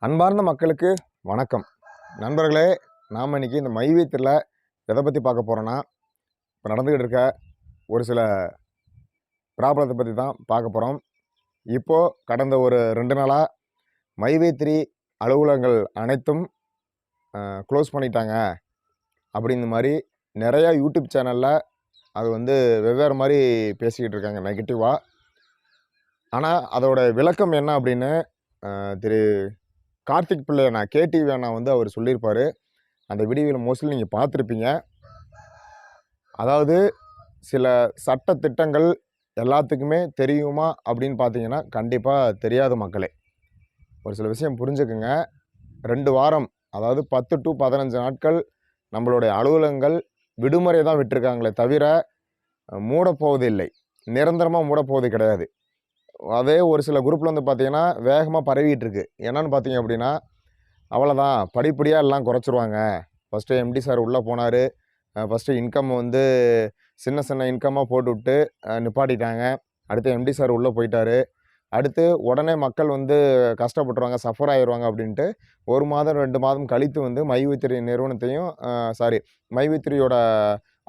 அன்பார்ந்த மக்களுக்கு வணக்கம். நண்பர்களே, நாம் இன்னைக்கு இந்த மைவீத்தியில் எதை பற்றி பார்க்க போகிறோன்னா, இப்போ நடந்துக்கிட்டு இருக்க ஒரு சில ப்ராப்ளத்தை பற்றி தான் பார்க்க போகிறோம். இப்போது கடந்த ஒரு 2 நாளாக மைவி3 அலுவலகங்கள் அனைத்தும் க்ளோஸ் பண்ணிட்டாங்க அப்படிங்கிற மாதிரி நிறையா யூடியூப் சேனலில் அது வெவ்வேறு மாதிரி பேசிக்கிட்டு இருக்காங்க நெகட்டிவாக. ஆனால் அதோட விளக்கம் என்ன அப்படின்னு திரு கார்த்திக் பிள்ளை அண்ணா கேடிவி அண்ணா அவர் சொல்லியிருப்பார். அந்த வீடியோவில் மோஸ்ட்லி நீங்கள் பார்த்துருப்பீங்க. அதாவது சில சட்ட திட்டங்கள் எல்லாத்துக்குமே தெரியுமா அப்படின்னு பார்த்தீங்கன்னா கண்டிப்பாக தெரியாத மக்களே. ஒரு சில விஷயம் புரிஞ்சுக்குங்க. 2 வாரம், அதாவது 10 to 15 நாட்கள் நம்மளுடைய அலுவலகங்கள் விடுமுறை தான் விட்டுருக்காங்களே தவிர மூடப்போவது இல்லை, நிரந்தரமாக மூடப்போவது கிடையாது. அதே ஒரு சில குரூப்பில் பார்த்தீங்கன்னா வேகமாக பரவிட்டு இருக்கு. என்னன்னு பார்த்தீங்க அப்படின்னா, அவ்வளோதான் படிப்படியாக எல்லாம் குறைச்சிருவாங்க. ஃபஸ்ட்டு எம்டி சார் உள்ளே போனார். ஃபஸ்ட்டு இன்கம் சின்ன சின்ன இன்கம்மாக போட்டுவிட்டு நிப்பாட்டிட்டாங்க. அடுத்து எம்டி சார் உள்ளே போயிட்டார். அடுத்து உடனே மக்கள் கஷ்டப்பட்டுருவாங்க, சஃபர் ஆகிடுவாங்க அப்படின்ட்டு 1 மாதம் 2 மாதம் கழித்து மைவி3 நிறுவனத்தையும் மைவி3யோட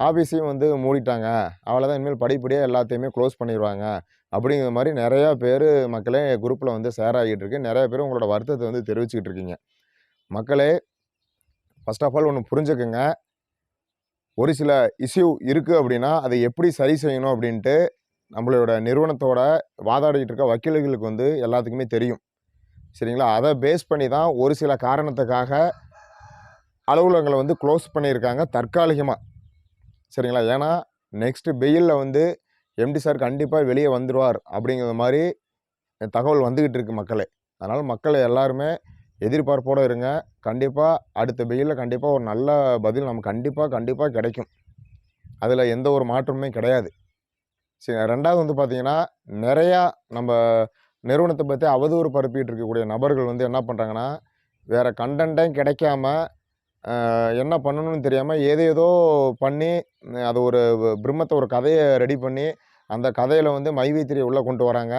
ஆஃபீஸையும் மூடிட்டாங்க. அவ்வளோதான், இனிமேல் படிப்படியாக எல்லாத்தையுமே க்ளோஸ் பண்ணிடுவாங்க அப்படிங்கிற மாதிரி நிறையா பேர் மக்களே குரூப்பில் ஷேர் ஆகிட்டு இருக்கு. நிறையா பேர் உங்களோட வருத்தத்தை தெரிவிச்சுக்கிட்டு இருக்கீங்க. மக்களே, ஃபர்ஸ்ட் ஆஃப் ஆல் ஒன்று புரிஞ்சுக்குங்க. ஒரு சில இஷ்யூ இருக்குது அப்படின்னா அதை எப்படி சரி செய்யணும் அப்படின்ட்டு நம்மளோட நிறுவனத்தோட வாதாடிட்டு இருக்க வக்கீல்களுக்கு எல்லாத்துக்குமே தெரியும். சரிங்களா? அதை பேஸ் பண்ணி தான் ஒரு சில காரணத்துக்காக அலுவலகங்களை க்ளோஸ் பண்ணியிருக்காங்க தற்காலிகமாக. சரிங்களா? ஏன்னா நெக்ஸ்ட்டு வெயிலில் எம்டி சார் கண்டிப்பாக வெளியே வந்துடுவார் அப்படிங்கிற மாதிரி தகவல் வந்துக்கிட்டு இருக்குது மக்களே. அதனால் மக்கள் எல்லாருமே எதிர்பார்ப்போடு இருங்க. கண்டிப்பாக அடுத்த வெயிலில் கண்டிப்பாக ஒரு நல்ல பதில் நமக்கு கண்டிப்பாக கிடைக்கும். அதில் எந்த ஒரு மாற்றமுமே கிடையாது. சரி, 2வது பார்த்தீங்கன்னா, நிறையா நம்ம நிறுவனத்தை பற்றி அவதூறு பரப்பிட்டு இருக்கக்கூடிய நபர்கள் என்ன பண்ணுறாங்கன்னா, வேறு கண்டென்ட்டே கிடைக்காம என்ன பண்ணணும்னு தெரியாமல் ஏதேதோ பண்ணி அது ஒரு பிரம்மத்தை ஒரு கதையை ரெடி பண்ணி அந்த கதையில் மைவி3 உள்ளே கொண்டு வராங்க.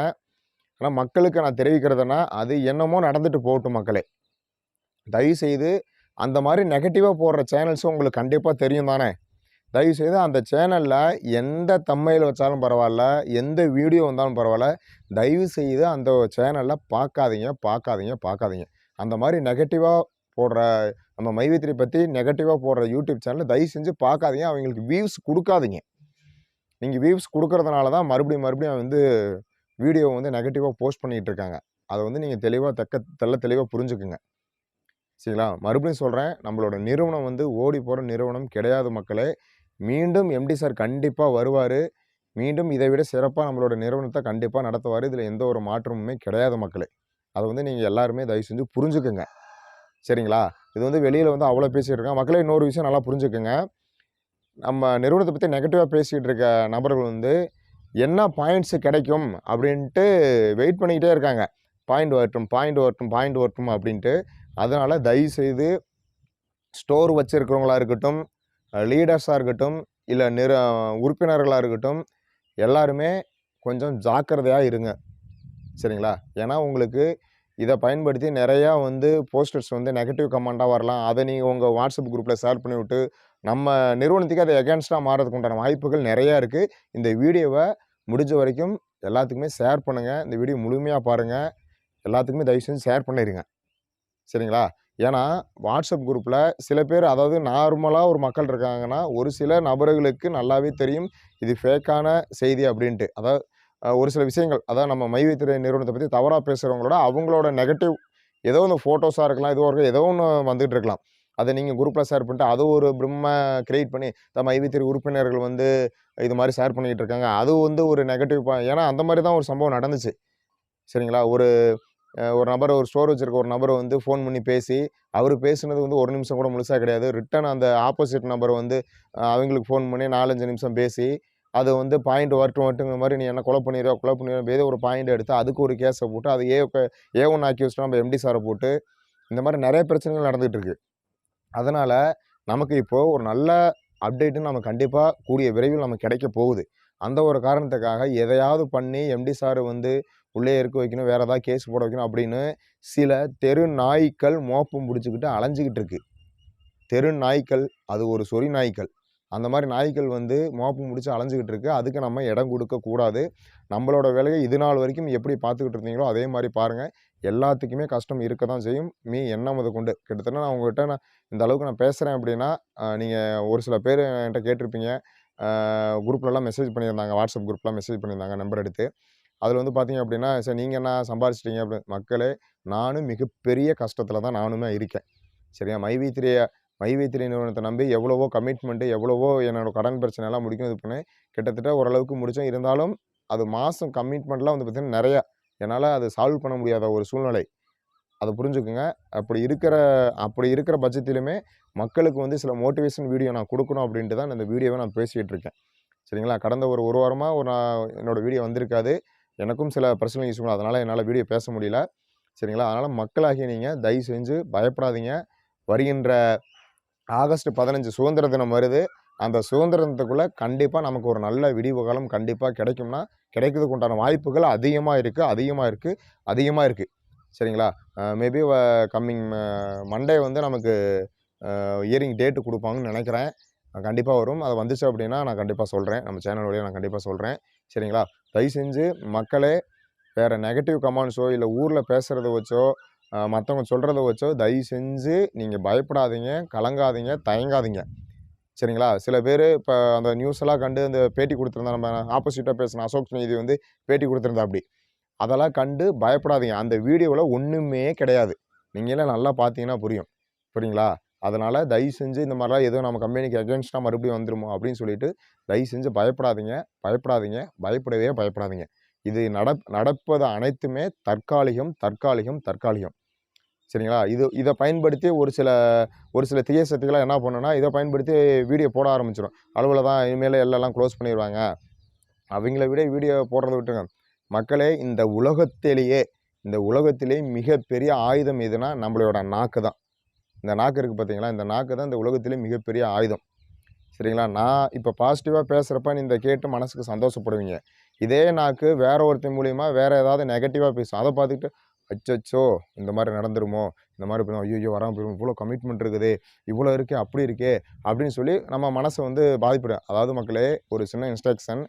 ஆனால் மக்களுக்கு நான் தெரிவிக்கிறதுனா, அது என்னமோ நடந்துட்டு போகட்டும் மக்களே. தயவுசெய்து அந்த மாதிரி நெகட்டிவாக போடுற சேனல்ஸும் உங்களுக்கு கண்டிப்பாக தெரியும் தானே. தயவுசெய்து அந்த சேனலில் எந்த தம்ப்நெயில் வச்சாலும் பரவாயில்ல, எந்த வீடியோ வந்தாலும் பரவாயில்ல, தயவுசெய்து அந்த சேனலில் பார்க்காதீங்க. அந்த மாதிரி நெகட்டிவாக போடுற நம்ம மைவி3 பற்றி நெகட்டிவாக போடுற யூடியூப் சேனலில் தயவு செஞ்சு பார்க்காதீங்க. அவங்களுக்கு வியூஸ் கொடுக்காதீங்க. நீங்கள் வியூஸ் கொடுக்கறதுனால தான் மறுபடியும் வீடியோ நெகட்டிவாக போஸ்ட் பண்ணிகிட்டு இருக்காங்க. அதை நீங்கள் தெளிவாக புரிஞ்சுக்குங்க. சரிங்களா? மறுபடியும் சொல்கிறேன், நம்மளோட நிறுவனம் ஓடி போகிற நிறுவனம் கிடையாது மக்களே. மீண்டும் எம்டி சார் கண்டிப்பாக வருவார். மீண்டும் இதை விட சிறப்பாக நம்மளோட நிறுவனத்தை கண்டிப்பாக நடத்துவார். இதில் எந்த ஒரு மாற்றமுமே கிடையாது மக்களே. அதை நீங்கள் எல்லாருமே தயவு செஞ்சு புரிஞ்சுக்குங்க. சரிங்களா? இது வெளியில் அவ்வளோ பேசிகிட்டு இருக்காங்க மக்களே. இன்னொரு விஷயம் நல்லா புரிஞ்சுக்குங்க. நம்ம நிறுவனத்தை பற்றி நெகட்டிவாக பேசிகிட்டு இருக்க நபர்கள் என்ன பாயிண்ட்ஸு கிடைக்கும் அப்படின்ட்டு வெயிட் பண்ணிக்கிட்டே இருக்காங்க. பாயிண்ட் வரட்டும் அப்படின்ட்டு. அதனால் தயவுசெய்து ஸ்டோர் வச்சுருக்கிறவங்களா இருக்கட்டும், லீடர்ஸாக இருக்கட்டும், இல்லை உறுப்பினர்களாக இருக்கட்டும், எல்லாருமே கொஞ்சம் ஜாக்கிரதையாக இருங்க. சரிங்களா? ஏன்னா உங்களுக்கு இதை பயன்படுத்தி நிறையா போஸ்டர்ஸ் நெகட்டிவ் கமெண்ட்டாக வரலாம். அதை நீங்கள் உங்கள் வாட்ஸ்அப் குரூப்பில் ஷேர் பண்ணிவிட்டு நம்ம நிறுவனத்துக்கு அதை எகென்ஸ்டாக மாறதுக்கு உண்டான வாய்ப்புகள் நிறையா இருக்குது. இந்த வீடியோவை முடிஞ்ச வரைக்கும் எல்லாத்துக்குமே ஷேர் பண்ணுங்கள். இந்த வீடியோ முழுமையாக பாருங்கள். எல்லாத்துக்குமே தயவு செஞ்சு ஷேர் பண்ணிடுங்க. சரிங்களா? ஏன்னா வாட்ஸ்அப் குரூப்பில் சில பேர், அதாவது நார்மலாக ஒரு மக்கள் இருக்காங்கன்னா, ஒரு சில நபர்களுக்கு நல்லாவே தெரியும் இது ஃபேக்கான செய்தி அப்படின்ட்டு. அதாவது ஒரு சில விஷயங்கள், அதாவது நம்ம மைவி3 நிறுவனத்தை பற்றி தவறாக பேசுகிறவங்களோட அவங்களோட நெகட்டிவ் ஏதோ ஒன்று ஃபோட்டோஸாக இருக்கலாம், ஏதோ ஒன்று வந்துகிட்டு இருக்கலாம். அதை நீங்கள் குரூப்பில் ஷேர் பண்ணிட்டு அது ஒரு பிரம்ம கிரியேட் பண்ணி மைவி3 உறுப்பினர்கள் இது மாதிரி ஷேர் பண்ணிக்கிட்டு இருக்காங்க. அது ஒரு நெகட்டிவ் ஏன்னா அந்த மாதிரி தான் ஒரு சம்பவம் நடந்துச்சு. சரிங்களா? ஒரு நபர், ஒரு ஸ்டோர் வச்சுருக்க ஒரு நபர் ஃபோன் பண்ணி பேசி, அவர் பேசுனது 1 நிமிஷம் கூட முழுசாக கிடையாது. ரிட்டன் அந்த ஆப்போசிட் நபர் அவங்களுக்கு ஃபோன் பண்ணி 4-5 நிமிஷம் பேசி, அது பாயிண்ட் வரட்டுங்கிற மாதிரி, நீ என்ன கொலை பண்ணிடுவா ஏதோ ஒரு பாயிண்ட் எடுத்து அதுக்கு ஒரு கேஸை போட்டு அது A1 ஆக்கி வச்சுட்டு நம்ம எம்டி சாரை போட்டு இந்த மாதிரி நிறைய பிரச்சனைகள் நடந்துகிட்டு இருக்குது. அதனால் நமக்கு இப்போது ஒரு நல்ல அப்டேட்டு நமக்கு கண்டிப்பாக கூடிய விரைவில் நமக்கு கிடைக்க போகுது. அந்த ஒரு காரணத்துக்காக எதையாவது பண்ணி எம்டி சார் உள்ளே இருக்க வைக்கணும், வேறு ஏதாவது கேஸ் போட வைக்கணும் அப்படின்னு சில தெரு நாய்க்கள் மோப்பம் பிடிச்சிக்கிட்டு அலைஞ்சிக்கிட்டு இருக்கு. தெரு நாய்க்கள், அது ஒரு சொறி நாய்க்கள். அந்த மாதிரி நாய்க்கள் வந்து மோப்பம் பிடிச்சி அலைஞ்சிக்கிட்டு இருக்கு. அதுக்கு நம்ம இடம் கொடுக்கக்கூடாது. நம்மளோட வேலையை இது நாள் வரைக்கும் எப்படி பார்த்துக்கிட்டு இருந்தீங்களோ அதே மாதிரி பாருங்கள். எல்லாத்துக்குமே கஷ்டம் இருக்க தான் செய்யும். என்ன முதற்கொண்டு கிட்டத்தட்ட நான் உங்கள்கிட்ட இந்த அளவுக்கு நான் பேசுகிறேன் அப்படின்னா, நீங்கள் ஒரு சில பேர் என்கிட்ட கேட்டிருப்பீங்க. குரூப்லலாம் மெசேஜ் பண்ணியிருந்தாங்க, வாட்ஸ்அப் குரூப்லாம் மெசேஜ் பண்ணியிருந்தாங்க நம்பர் எடுத்து. அதில் வந்து பார்த்தீங்க அப்படின்னா, சரி நீங்கள் என்ன சம்பாரிச்சிட்டீங்க அப்படின்னு. மக்களே, நானும் மிகப்பெரிய கஷ்டத்தில் தான் நானுமே இருக்கேன். சரியா? மைவி3 நிறுவனத்தை நம்பி எவ்வளவோ கமிட்மெண்ட்டு, எவ்வளவோ என்னோட கடன் பிரச்சனைலாம் முடிக்கும் இது பண்ணேன். கிட்டத்தட்ட ஓரளவுக்கு முடித்தேன். இருந்தாலும் அது மாதம் கமிட்மெண்ட்லாம் வந்து பார்த்திங்கன்னா நிறையா. என்னால் அதை சால்வ் பண்ண முடியாத ஒரு சூழ்நிலை. அதை புரிஞ்சுக்குங்க. அப்படி இருக்கிற பட்சத்திலுமே மக்களுக்கு வந்து சில மோட்டிவேஷன் வீடியோ நான் கொடுக்கணும் அப்படின்ட்டு தான் இந்த வீடியோவை நான் பேசிகிட்டு இருக்கேன். சரிங்களா? கடந்த ஒரு வாரமாக நான் என்னோடய வீடியோ வந்திருக்காது. எனக்கும் சில பர்சனல் இஷ்யூகள், அதனால் என்னால் வீடியோ பேச முடியல. சரிங்களா? அதனால் மக்களாகிய நீங்கள் தயவு செஞ்சு பயப்படாதீங்க. வருகின்ற ஆகஸ்ட் 15 சுதந்திர தினம் வருது. அந்த சுதந்திர தினத்துக்குள்ளே கண்டிப்பாக நமக்கு ஒரு நல்ல விடிவு காலம் கண்டிப்பாக கிடைக்கும்னா, கிடைக்கிறதுக்கு உண்டான வாய்ப்புகள் அதிகமாக இருக்குது. சரிங்களா? மேபி கம்மிங் மண்டே வந்து நமக்கு இயரிங் டேட்டு கொடுப்பாங்கன்னு நினைக்கிறேன். கண்டிப்பாக வரும். அது வந்துச்சு அப்படின்னா நான் கண்டிப்பாக சொல்கிறேன். நம்ம சேனல் வழியாக நான் கண்டிப்பாக சொல்கிறேன். சரிங்களா? தயவு செஞ்சு மக்களே, வேறு நெகட்டிவ் கமெண்ட்ஸோ இல்லை ஊரில் பேசுகிறத வச்சோ மற்றவங்க சொல்கிறத வச்சோ தயவு செஞ்சு நீங்கள் பயப்படாதீங்க, கலங்காதீங்க, தயங்காதீங்க. சரிங்களா? சில பேர் இப்போ அந்த நியூஸ் எல்லாம் கண்டு அந்த பேட்டி கொடுத்துருந்தா, நம்ம ஆப்போசிட்டாக பேசின அசோக் நீதி வந்து பேட்டி கொடுத்துருந்தா அப்படி. அதெல்லாம் கண்டு பயப்படாதீங்க. அந்த வீடியோவில் ஒன்றுமே கிடையாது. நீங்களே நல்லா பார்த்தீங்கன்னா புரியும். புரியுங்களா? அதனால் தயவு செஞ்சு இந்த மாதிரிலாம் ஏதோ நம்ம கம்பெனிக்கு அகேன்ஸ்டாக மறுபடியும் வந்துருமோ அப்படின்னு சொல்லிட்டு தயவு செஞ்சு பயப்படவே பயப்படாதீங்க. இது நடப்பது அனைத்துமே தற்காலிகம். சரிங்களா? இதை பயன்படுத்தி ஒரு சில தீய சக்திகளாக என்ன பண்ணுன்னா, இதை பயன்படுத்தி வீடியோ போட ஆரம்பிச்சிடும். அளவில் தான் இனிமேல் எல்லாம் க்ளோஸ் பண்ணிடுவாங்க. அவங்கள விட வீடியோ போடுறத விட்டுருங்க. மக்களே, இந்த உலகத்திலே மிகப்பெரிய ஆயுதம் எதுனா நம்மளோட நாக்கு தான். இந்த நாக்கு இருக்குது பார்த்தீங்களா? இந்த நாக்கு தான் இந்த உலகத்திலே மிகப்பெரிய ஆயுதம். சரிங்களா? நான் இப்போ பாசிட்டிவாக பேசுகிறப்ப இந்த கேட்டு மனசுக்கு சந்தோஷப்படுவீங்க. இதே நாக்கு வேற ஒருத்தன் மூலிமா வேறு ஏதாவது நெகட்டிவாக பேசும். அதை பார்த்துக்கிட்டு அச்சச்சோ இந்த மாதிரி நடந்துருமோ, இந்த மாதிரி ஐயோ வராமல் போயிடும், இவ்வளோ கமிட்மெண்ட் இருக்குது, இவ்வளோ இருக்கே, அப்படி இருக்கே அப்படின்னு சொல்லி நம்ம மனசை வந்து பாதிப்பிடும். அதாவது மக்களே, ஒரு சின்ன இன்ஸ்ட்ரக்ஷன்.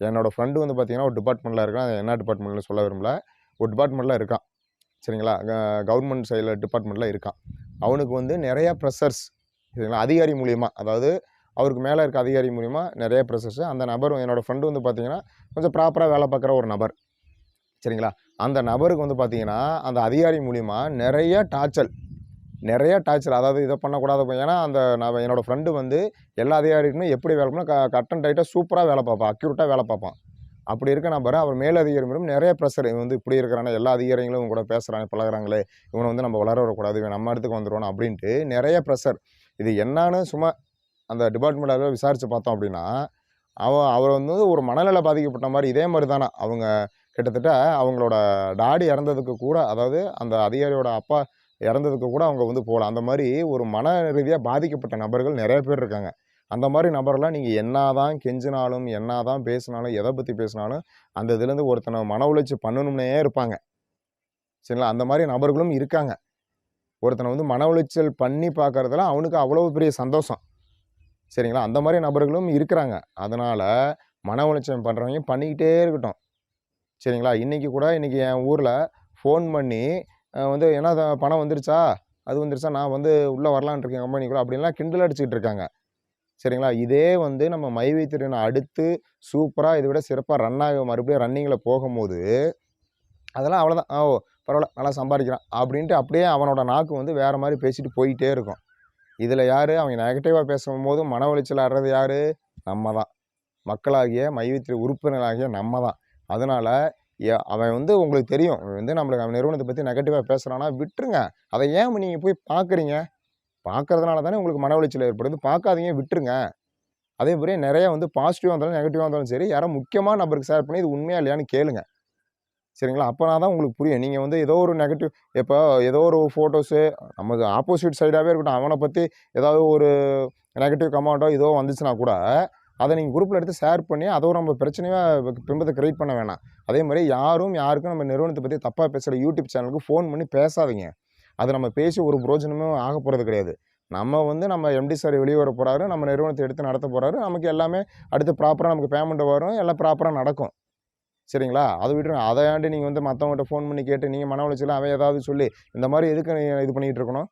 என்னோடய ஃப்ரெண்டு வந்து பார்த்திங்கன்னா ஒரு டிபார்ட்மெண்ட்டில் இருக்கான். என்ன டிபார்ட்மெண்ட்னு சொல்ல விரும்பல. ஒரு டிபார்ட்மெண்ட்டில் இருக்கான். சரிங்களா? கவர்மெண்ட் சைடில் டிபார்ட்மெண்ட்டில் இருக்கான். அவனுக்கு வந்து நிறையா ப்ரெஷர்ஸ். சரிங்களா? அதிகாரி மூலிமா, அதாவது அவருக்கு மேலே இருக்க அதிகாரி மூலிமா நிறைய ப்ரெஷர்ஸு. அந்த நபர், என்னோடய ஃப்ரெண்டு வந்து பார்த்திங்கன்னா கொஞ்சம் ப்ராப்பராக வேலை பார்க்குற ஒரு நபர். சரிங்களா? அந்த நபருக்கு வந்து பார்த்திங்கன்னா அந்த அதிகாரி மூலிமா நிறைய டார்ச்சர். அதாவது இதை பண்ணக்கூடாது. ஏன்னா என்னோடய ஃப்ரெண்டு வந்து எல்லா அதிகாரிக்குமே எப்படி வேலை பண்ணால் கட் அண்ட் டைட்டாக சூப்பராக வேலை பார்ப்பான், அக்யூரேட்டாக வேலை பார்ப்பான். அப்படி இருக்க நபர் அவர் மேலதிகாரி மூலம் நிறைய ப்ரெஷர். இவன் வந்து இப்படி இருக்கிறானே, எல்லா அதிகாரிகளும் இவங்க கூட பேசுகிறாங்க, பழகுறாங்களே, இவனை வந்து நம்ம வளர வரக்கூடாது, இவன் நம்ம இடத்துக்கு வந்துடுவானு அப்படின்ட்டு நிறைய ப்ரெஷர். இது என்னான்னு சும்மா அந்த டிபார்ட்மெண்ட்டில் விசாரித்து பார்த்தோம் அப்படின்னா, அவர் வந்து ஒரு மனநல பாதிக்கப்பட்ட மாதிரி. இதே மாதிரி தானே அவங்க கிட்டத்தட்ட அவங்களோட டாடி இறந்ததுக்கு கூட, அதாவது அந்த அதிகாரியோட அப்பா இறந்ததுக்கு கூட அவங்க வந்து போகலாம். அந்த மாதிரி ஒரு மன ரீதியாக பாதிக்கப்பட்ட நபர்கள் நிறைய பேர் இருக்காங்க. அந்த மாதிரி நபர்லாம் நீங்கள் என்ன தான் கெஞ்சினாலும், என்ன தான் பேசினாலும், எதை பற்றி பேசினாலும் அந்த இதுலேருந்து ஒருத்தனை மன உளைச்சி பண்ணணும்னே இருப்பாங்க. சரிங்களா? அந்த மாதிரி நபர்களும் இருக்காங்க. ஒருத்தனை வந்து மன உளைச்சல் பண்ணி பார்க்குறதுல அவனுக்கு அவ்வளோ பெரிய சந்தோஷம். சரிங்களா? அந்த மாதிரி நபர்களும் இருக்கிறாங்க. அதனால் மன உளைச்சல் பண்ணுறவங்க பண்ணிக்கிட்டே இருக்கட்டும். சரிங்களா? இன்றைக்கி என் ஊரில் ஃபோன் பண்ணி வந்து என்ன பணம் வந்துருச்சா, அது வந்துருச்சா, நான் வந்து உள்ளே வரலான்னு இருக்கேன் கம்பெனிக்குள்ளே அப்படின்லாம் கிண்டல் அடிச்சுக்கிட்டு இருக்காங்க. சரிங்களா? இதே வந்து நம்ம மைவி3 அடுத்து சூப்பராக இதை விட சிறப்பாக மறுபடியும் ரன்னிங்கில் போகும்போது அதெல்லாம் அவ்வளோதான். பரவாயில்ல, நல்லா சம்பாதிக்கிறான் அப்படின்ட்டு அப்படியே அவனோட நாக்கு வந்து வேறு மாதிரி பேசிட்டு போயிட்டே இருக்கும். இதில் யார் அவங்க நெகட்டிவாக பேசும்போது மன உளைச்சல் ஆடுறது யார்? நம்ம தான். மக்களாகிய மைவி3 உறுப்பினராகிய நம்ம தான். அதனால் அவன் வந்து உங்களுக்கு தெரியும், அவன் வந்து நம்மளுக்கு அவன் நிறுவனத்தை பற்றி நெகட்டிவாக பேசுகிறான்னா விட்டுருங்க. அதை ஏன் நீங்கள் போய் பார்க்குறீங்க? பார்க்கறதுனால தானே உங்களுக்கு மன உளைச்சல் ஏற்படுது. பார்க்காதீங்க, விட்டுருங்க. அதே மாதிரி நிறைய வந்து பாசிட்டிவாக இருந்தாலும் நெகட்டிவாக இருந்தாலும் சரி, யாரோ முக்கியமான நபருக்கு ஷேர் பண்ணி இது உண்மையா இல்லையான்னு கேளுங்க. சரிங்களா? அப்போனா தான் உங்களுக்கு புரியும். நீங்கள் வந்து ஏதோ ஒரு நெகட்டிவ், இப்போ ஏதோ ஒரு ஃபோட்டோஸு நமக்கு ஆப்போசிட் சைடாகவே இருக்கட்டும், அவனை பற்றி ஏதாவது ஒரு நெகட்டிவ் கமெண்ட்டோ ஏதோ வந்துச்சுன்னா கூட அதை நீங்கள் குரூப்பில் எடுத்து ஷேர் பண்ணி அதை ஒரு நம்ம பிரச்சனையாக பிம்பத்தை கிரியேட் பண்ண வேணாம். அதே மாதிரி யாருக்கும் நம்ம நிறுவனத்தை பற்றி தப்பாக பேசுகிற யூடியூப் சேனலுக்கு ஃபோன் பண்ணி பேசாதீங்க. அது நம்ம பேசி ஒரு பிரோஜனமும் ஆக போகிறது கிடையாது. நம்ம எம்டி சார் வெளியே வர போகிறாரு, நம்ம நிறுவனத்தை எடுத்து நடத்த போகிறாரு, நமக்கு எல்லாமே அடுத்து ப்ராப்பராக நமக்கு பேமெண்ட் வரும், எல்லாம் ப்ராப்பராக நடக்கும். சரிங்களா? அதை விட்டுருங்க. அதையாண்டி நீங்கள் மற்றவங்கள்ட்ட ஃபோன் பண்ணி கேட்டு நீங்கள் மன உளைச்சல அவன் ஏதாவது சொல்லி இந்த மாதிரி எதுக்கு நீங்கள் இது பண்ணிகிட்டு இருக்கணும்?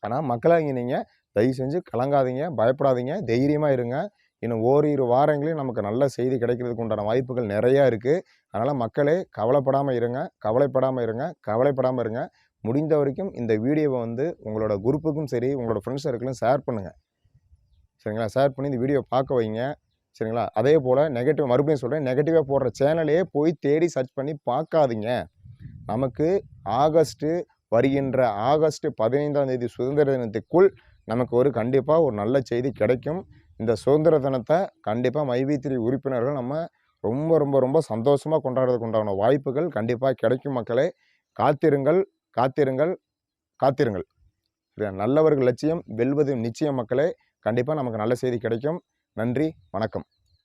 ஆனால் மக்களாகிய நீங்கள் தயவு செஞ்சு கலங்காதீங்க, பயப்படாதீங்க, தைரியமாக இருங்க. இன்னும் ஓரிரு வாரங்களில் நமக்கு நல்ல செய்தி கிடைக்கிறதுக்கு உண்டான வாய்ப்புகள் நிறையா இருக்குது. அதனால் மக்களே கவலைப்படாமல் இருங்க, கவலைப்படாமல் இருங்க. முடிந்த வரைக்கும் இந்த வீடியோவை உங்களோட குரூப்புக்கும் சரி, உங்களோட ஃப்ரெண்ட்ஸ் சர்க்கிளும் ஷேர் பண்ணுங்கள். சரிங்களா? ஷேர் பண்ணி இந்த வீடியோ பார்க்க வைங்க. சரிங்களா? அதே போல் மறுபடியும் சொல்கிறேன், நெகட்டிவாக போடுற சேனலையே போய் தேடி சர்ச் பண்ணி பார்க்காதீங்க. நமக்கு வருகின்ற ஆகஸ்ட் 15ஆம் தேதி சுதந்திர தினத்துக்குள் நமக்கு கண்டிப்பாக ஒரு நல்ல செய்தி கிடைக்கும். இந்த சுதந்திர தினத்தை கண்டிப்பாக மைவி3 உறுப்பினர்கள் நம்ம ரொம்ப ரொம்ப ரொம்ப சந்தோஷமாக கொண்டாடுறதுக்கு உண்டான வாய்ப்புகள் கண்டிப்பாக கிடைக்கும். மக்களே, காத்திருங்கள், காத்திருங்கள், காத்திருங்கள். சரியா? நல்லவர்கள் லட்சியம் வெல்வது நிச்சயம் மக்களே. கண்டிப்பாக நமக்கு நல்ல செய்தி கிடைக்கும். நன்றி, வணக்கம்.